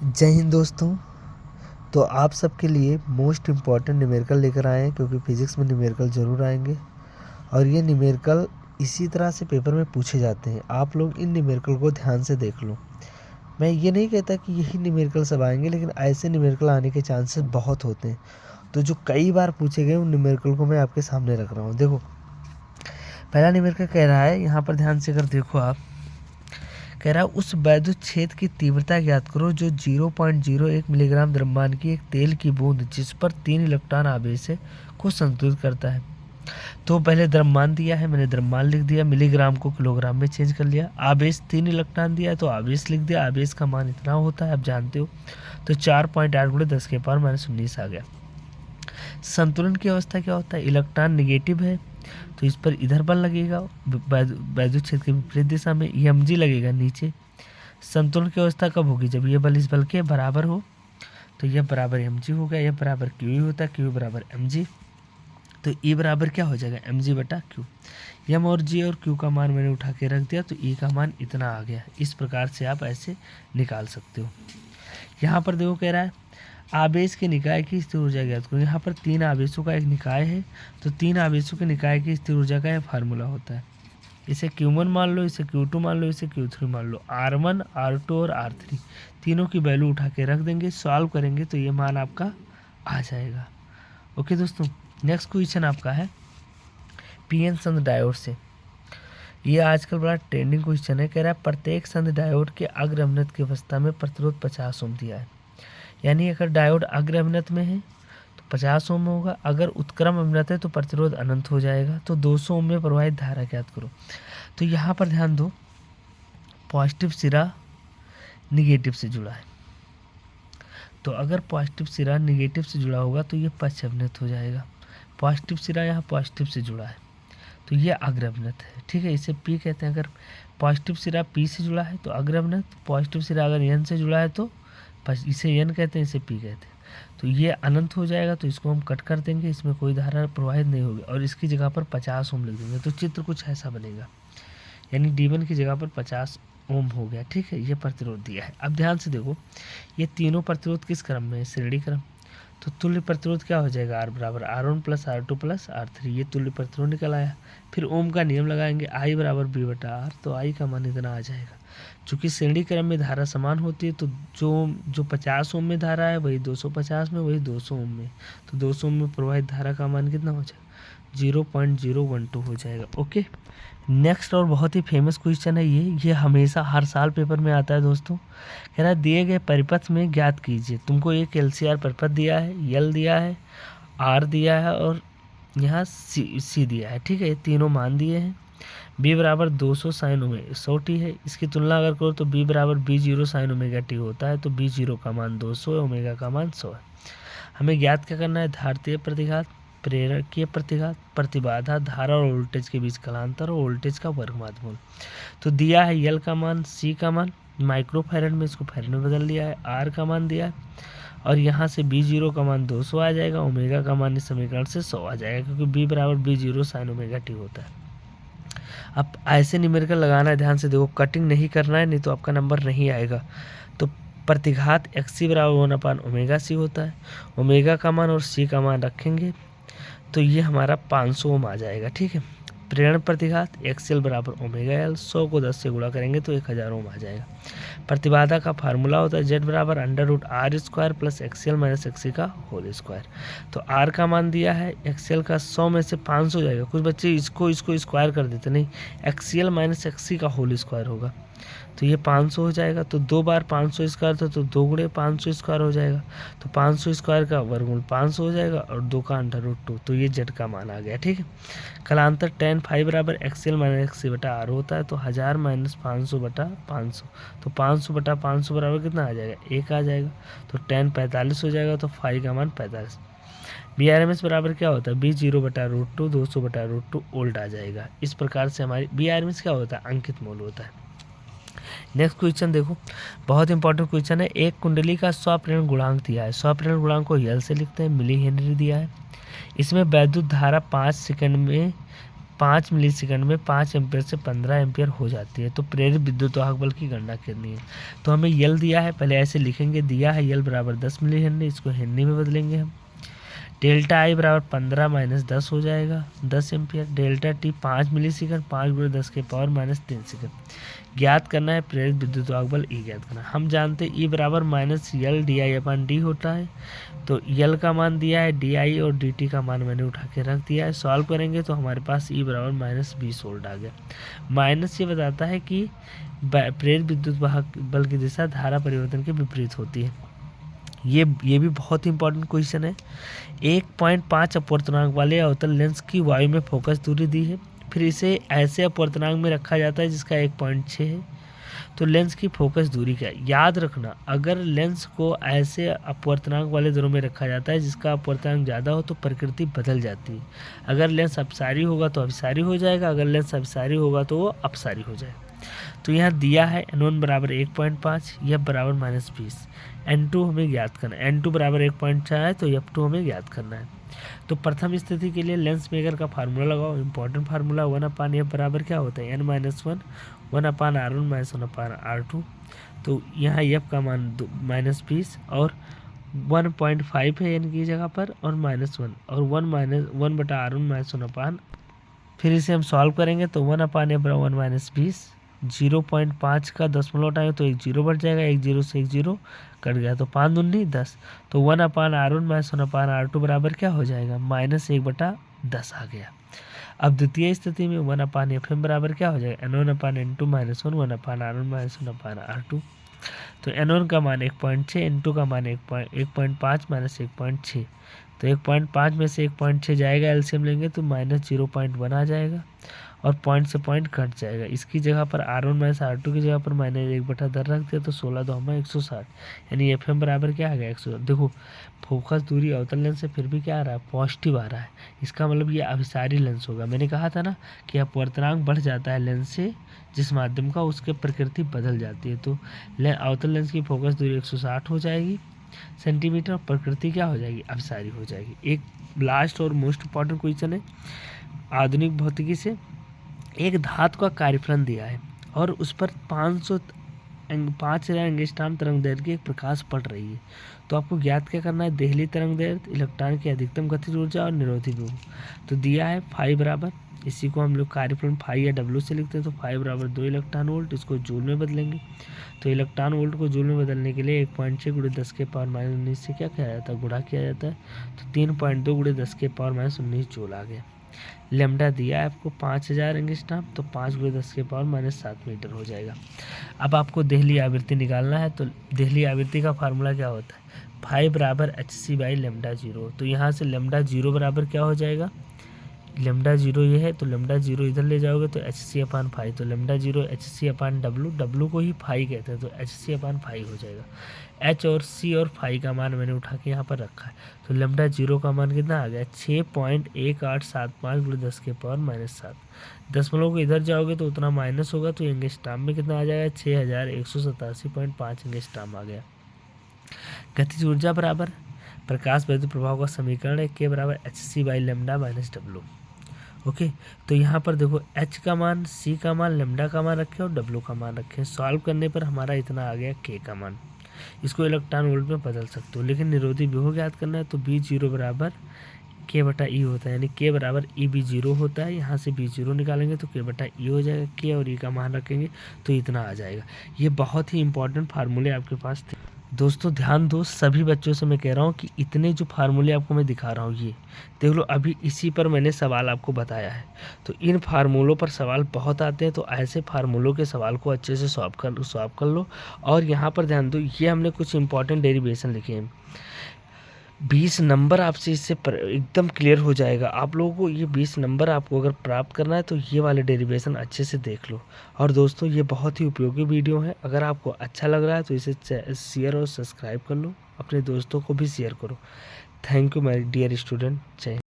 जय हिंद दोस्तों। तो आप सबके लिए मोस्ट इम्पॉर्टेंट न्यूमेरिकल लेकर आए हैं, क्योंकि फिज़िक्स में न्यूमेरिकल ज़रूर आएंगे और ये न्यूमेरिकल इसी तरह से पेपर में पूछे जाते हैं। आप लोग इन न्यूमेरिकल को ध्यान से देख लो। मैं ये नहीं कहता कि यही न्यूमेरिकल सब आएंगे, लेकिन ऐसे न्यूमेरिकल आने के चांसेस बहुत होते हैं। तो जो कई बार पूछे गए उन न्यूमेरिकल को मैं आपके सामने रख रहा हूँ। देखो, पहला न्यूमेरिकल कह रहा है, यहाँ पर ध्यान से अगर देखो आप, कह रहा है उस वैद्युत क्षेत्र की तीव्रता ज्ञात करो जो 0.01 मिलीग्राम द्रव्यमान की एक तेल की बूंद जिस पर 3 इलेक्ट्रॉन आवेश है को संतुलित करता है। तो पहले द्रव्यमान दिया है, मैंने द्रव्यमान लिख दिया, मिलीग्राम को किलोग्राम में चेंज कर लिया। आवेश 3 इलेक्ट्रॉन दिया है तो आवेश लिख दिया, आवेश का मान इतना होता है, आप जानते हो। तो 4.8 × 10⁻19 आ गया। संतुलन की अवस्था क्या होता है, इलेक्ट्रॉन निगेटिव है तो इस पर इधर बल लगेगा, वैद्युत क्षेत्र के विपरीत दिशा में mg लगेगा नीचे। संतुलन की अवस्था कब होगी, जब ये बल इस बल के बराबर हो। तो यह बराबर mg हो गया, यह बराबर q होता है, q बराबर mg। तो E बराबर क्या हो जाएगा, mg/q। m और g और q का मान मैंने उठा के रख दिया, तो E का मान इतना आ गया। इस प्रकार से आप ऐसे निकाल सकते हो। यहाँ पर देखो, कह रहा है आवेश के निकाय की स्थिर ऊर्जा ज्ञात करो। यहाँ पर 3 आवेशों का एक निकाय है, तो 3 आवेशों के निकाय की स्थिर ऊर्जा का यह फार्मूला होता है। इसे Q1 मान लो, इसे Q2 मान लो, इसे Q3 मान लो। R1, R2 और R3 तीनों की वैल्यू उठा के रख देंगे, सॉल्व करेंगे तो ये मान आपका आ जाएगा। ओके दोस्तों, नेक्स्ट क्वेश्चन आपका है पीएन संध डायोड से। ये आजकल बड़ा ट्रेंडिंग क्वेश्चन है। कह रहा है प्रत्येक संध डायोड के अग्र अवनत की अवस्था में प्रतिरोध 50 ओम दिया है। यानी अगर डायोड अग्र अवनत में है तो 50 ओम होगा, अगर उत्क्रम अवनत है तो प्रतिरोध अनंत हो जाएगा। तो 200 ओम में प्रवाहित धारा ज्ञात करो। तो यहाँ पर ध्यान दो, पॉजिटिव सिरा निगेटिव से जुड़ा है, तो अगर पॉजिटिव सिरा निगेटिव से जुड़ा होगा तो ये पक्ष अवनत हो जाएगा। पॉजिटिव सिरा यहाँ पॉजिटिव से जुड़ा है तो ये अग्र अवनत है, ठीक है, इसे पी कहते हैं। अगर पॉजिटिव सिरा पी से जुड़ा है तो अग्र अवनत, पॉजिटिव सिरा अगर एन से जुड़ा है तो इसे एन कहते हैं, इसे पी कहते हैं। तो ये अनंत हो जाएगा, तो इसको हम कट कर देंगे, इसमें कोई धारा प्रवाहित नहीं होगी और इसकी जगह पर 50 ओम लिख देंगे। तो चित्र कुछ ऐसा बनेगा, यानी D1 की जगह पर 50 ओम हो गया, ठीक है। ये प्रतिरोध दिया है। अब ध्यान से देखो, ये तीनों प्रतिरोध किस क्रम में है, श्रेणी क्रम। तो तुल्य प्रतिरोध क्या हो जाएगा, R बराबर R1 + R2 + R3। ये तुल्य प्रतिरोध निकल आया। फिर ओम का नियम लगाएंगे, I बराबर B/R, तो I का मान इतना आ जाएगा। चूँकि श्रेणी क्रम में धारा समान होती है, तो जो 50 ओम में धारा है वही 250 में, वही 200 ओम में। तो 200 ओम में प्रवाहित धारा का मान कितना हो जाएगा, 0.012 हो जाएगा। ओके, नेक्स्ट और बहुत ही फेमस क्वेश्चन है ये हमेशा हर साल पेपर में आता है दोस्तों। कह रहा है दिए गए परिपथ में ज्ञात कीजिए। तुमको एक LCR परिपथ दिया है, L दिया है, R दिया है और यहाँ C दिया है, ठीक है। ये तीनों मान दिए हैं। B बराबर 200 sin ओमेगा 100t है। इसकी तुलना अगर करो तो B बराबर B0 sin ओमेगा t होता है। तो B0 का मान 200 है, ओमेगा का मान 100 है। हमें ज्ञात क्या करना है, धारतीय प्रतिघात, प्रेरकीय प्रतिघात, प्रतिबाधा, धारा और वोल्टेज के बीच कालांतर और वोल्टेज का वर्गमूल। तो दिया है L का मान, C का मान माइक्रोफैरड में, इसको फैरड में बदल दिया है, R का मान दिया है और यहाँ से B0 का मान 200 आ जाएगा, ओमेगा का मान इस समीकरण से 100 आ जाएगा, क्योंकि B बराबर B0 sin ओमेगा t होता है। अब ऐसे न्यूमेरिकल लगाना है, ध्यान से देखो, कटिंग नहीं करना है, नहीं तो आपका नंबर नहीं आएगा। तो प्रतिघात XC बराबर 1/ओमेगा C होता है। ओमेगा का मान और C का मान रखेंगे तो ये हमारा 500 ओम आ जाएगा, ठीक है। प्रेरण प्रतिघात XL बराबर ओमेगा L, 100 को 10 से गुणा करेंगे तो 1000 ओम आ जाएगा। प्रतिबाधा का फार्मूला होता है Z बराबर √R² + XL - XC का होल स्क्वायर। तो R का मान दिया है, XL का 100 में से 500 जाएगा। कुछ बच्चे इसको स्क्वायर कर देते, नहीं, XL - XC का होल स्क्वायर होगा। तो ये 500 हो जाएगा। तो 2 बार 500 स्क्वायर था तो 2 × 500 स्क्वायर हो जाएगा। तो 500 स्क्वायर का वर्गमूल 500 हो जाएगा और 2 का √2, तो ये Z का मान आ गया, ठीक है। कालांतर tan phi बराबर XL - XC/R होता है। तो 1000 - 500/500, तो 500/500 बराबर कितना आ जाएगा, 1 आ जाएगा। तो tan 45 हो जाएगा, तो phi का मान 45। BRMS बराबर क्या होता है, B0/√2, 200/√2 वोल्ट आ जाएगा। इस प्रकार से हमारी BRMS क्या होता है, अंकित मोल होता है। नेक्स्ट क्वेश्चन देखो, बहुत इंपॉर्टेंट क्वेश्चन है। एक कुंडली का स्वप्रेरण गुणांक दिया है। स्वप्रेरण गुणांक को L से लिखते हैं, मिली हेनरी दिया है। इसमें वैद्युत धारा 5 सेकंड में 5 मिलीसेकंड में 5 एम्पियर से 15 एम्पियर हो जाती है। तो प्रेरित विद्युत वाहक बल की गणना करनी है। तो हमें यल दिया है, पहले ऐसे लिखेंगे, दिया है यल बराबर 10 मिली हेनरी, इसको हेनरी में बदलेंगे हम। डेल्टा आई बराबर 15 माइनस 10 हो जाएगा, 10 एम्पियर। डेल्टा टी 5 मिली सेकंड, 5 × 10 के पावर माइनस 3 सेकंड। ज्ञात करना है प्रेरित विद्युत वाहक बल ई ज्ञात करना। हम जानते हैं ई बराबर minus L D I upon D होता है। तो यल का मान दिया है, डी आई और डी टी का मान मैंने उठा के रख दिया है। सॉल्व करेंगे तो हमारे पास ई बराबर माइनस 20 वोल्ट आ गया। माइनस ये बताता है कि प्रेरित विद्युत वाहक बल की दिशा धारा परिवर्तन के विपरीत होती है। ये भी बहुत ही इंपॉर्टेंट क्वेश्चन है। 1.5 अपवर्तनांक वाले अवतल लेंस की वायु में फोकस दूरी दी है, फिर इसे ऐसे अपवर्तनांक में रखा जाता है जिसका 1.6 है। तो लेंस की फोकस दूरी क्या है? याद रखना, अगर लेंस को ऐसे अपवर्तनांक वाले दरों में रखा जाता है जिसका अपवर्तनांक ज़्यादा हो तो प्रकृति बदल जाती है। अगर लेंस अपसारी होगा तो अभिसारी हो जाएगा, अगर लेंस अभिसारी होगा तो वो अपसारी हो जाएगा। तो यहाँ दिया है N1 बराबर 1.5, F बराबर -20, N2 हमें ज्ञात करना है। N2 बराबर 1.4 है तो F2 हमें ज्ञात करना है। तो प्रथम स्थिति के लिए लेंस मेकर का फार्मूला लगाओ। इंपॉर्टेंट फार्मूला 1/F बराबर क्या होता है? N-1 1/R1 1/R2। तो यहाँ F का मान -20 और 1.5 है N की जगह पर, और -1 और 1/R1 -1/। फिर इसे हम सॉल्व करेंगे तो 1/F बराबर 1-20, 0.5 का 10 टाइम तो 1 0 बढ़ जाएगा, 1 0 से 1 0 कट गया तो 5 दूनी 10। तो 1/R1 -1/R2 बराबर क्या हो जाएगा? -1/10 आ गया। अब द्वितीय स्थिति में 1/Fm बराबर क्या हो जाएगा? N1/N2 -1 1/R1 -1/R2। तो N1 का मान 1.6, N2 का मान 1.5 - 1.6। तो 1.5 में से 1.6 जाएगा, एलसीएम लेंगे तो -0.1 आ जाएगा और पॉइंट से पॉइंट कट जाएगा। इसकी जगह पर R1 - R2 की जगह पर -1/10 रख दिया तो 16 2 160, यानी FM बराबर क्या आ गया? 160। देखो फोकस दूरी अवतल लेंस से फिर भी क्या आ रहा है? पॉजिटिव आ रहा है। इसका मतलब ये अभिसारी लेंस होगा। मैंने कहा था ना कि अपवर्तनांक बढ़ जाता है लेंस से, जिस माध्यम का उसके प्रकृति बदल जाती है। तो अवतल लेंस की फोकस दूरी 160 हो जाएगी सेंटीमीटर, और प्रकृति क्या हो जाएगी? अभिसारी हो जाएगी। एक लास्ट और मोस्ट इंपॉर्टेंट क्वेश्चन है आधुनिक भौतिकी से। एक धातु का कार्यफलन दिया है और उस पर 5000 एंगस्ट्रॉम तरंग दैर्घ्य की एक प्रकाश पड़ रही है। तो आपको ज्ञात क्या करना है? देहली तरंग दैर्घ्य, इलेक्ट्रॉन की अधिकतम गतिज ऊर्जा और निरोधी विभव। तो दिया है फाई बराबर, इसी को हम लोग कार्यफलन फाई या W से लिखते हैं। तो फाई बराबर 2 इलेक्ट्रॉन वोल्ट, इसको जूल में बदलेंगे। तो इलेक्ट्रॉन वोल्ट को जूल में बदलने के लिए 1.6 × 10 के पावर -19 से क्या किया जाता है? गुणा किया जाता है। तो 3.2 × 10 के पावर -19 जूल आ गया। लेमडा दिया है आपको 5000 एंगस्ट्रॉम, तो 5 × 10 के पावर -7 मीटर हो जाएगा। अब आपको देहली आवृत्ति निकालना है। तो देहली आवृत्ति का फार्मूला क्या होता है? फाई बराबर hc/λ0। तो यहाँ से λ0 बराबर क्या हो जाएगा? λ0 ये है तो λ0 इधर ले जाओगे तो hc/फाई। तो λ0 hc/W, W को ही फाई कहते हैं तो hc/फाई हो जाएगा। H और C और फाई का मान मैंने उठा के यहाँ पर रखा है। तो λ0 का मान कितना आ गया? 6.1875 × 10 के पावर -7। दशमलव को इधर जाओगे तो उतना माइनस होगा, तो एंगस्ट्रॉम में कितना आ जाएगा? 6187.5 एंगस्ट्रॉम आ गया। गतिज ऊर्जा बराबर प्रकाश वैद्युत प्रभाव का समीकरण है K बराबर hc/λ - W। ओके, तो यहाँ पर देखो H का मान, C का मान, लैम्डा का मान रखे और W का मान रखे। सॉल्व करने पर हमारा इतना आ गया K का मान। इसको इलेक्ट्रॉन वोल्ट में बदल सकते हो, लेकिन निरोधी विभव ज्ञात करना है। तो B0 बराबर K/E होता है, यानी K बराबर EB0 होता है। यहाँ से B0 निकालेंगे तो K/E हो जाएगा। K और E का मान रखेंगे तो इतना आ जाएगा। ये बहुत ही इंपॉर्टेंट फार्मूले आपके पास थे। दोस्तों ध्यान दो, सभी बच्चों से मैं कह रहा हूँ कि इतने जो फार्मूले आपको मैं दिखा रहा हूँ ये देख लो, अभी इसी पर मैंने सवाल आपको बताया है। तो इन फार्मूलों पर सवाल बहुत आते हैं, तो ऐसे फार्मूलों के सवाल को अच्छे से सॉल्व कर लो। और यहाँ पर ध्यान दो, ये हमने कुछ इंपॉर्टेंट डेरिवेशन लिखे हैं। 20 नंबर आपसे इससे एकदम क्लियर हो जाएगा। आप लोगों को ये 20 नंबर आपको अगर प्राप्त करना है तो ये वाले डेरिवेशन अच्छे से देख लो। और दोस्तों ये बहुत ही उपयोगी वीडियो है, अगर आपको अच्छा लग रहा है तो इसे शेयर और सब्सक्राइब कर लो, अपने दोस्तों को भी शेयर करो। Thank you my dear student. जय हिंद।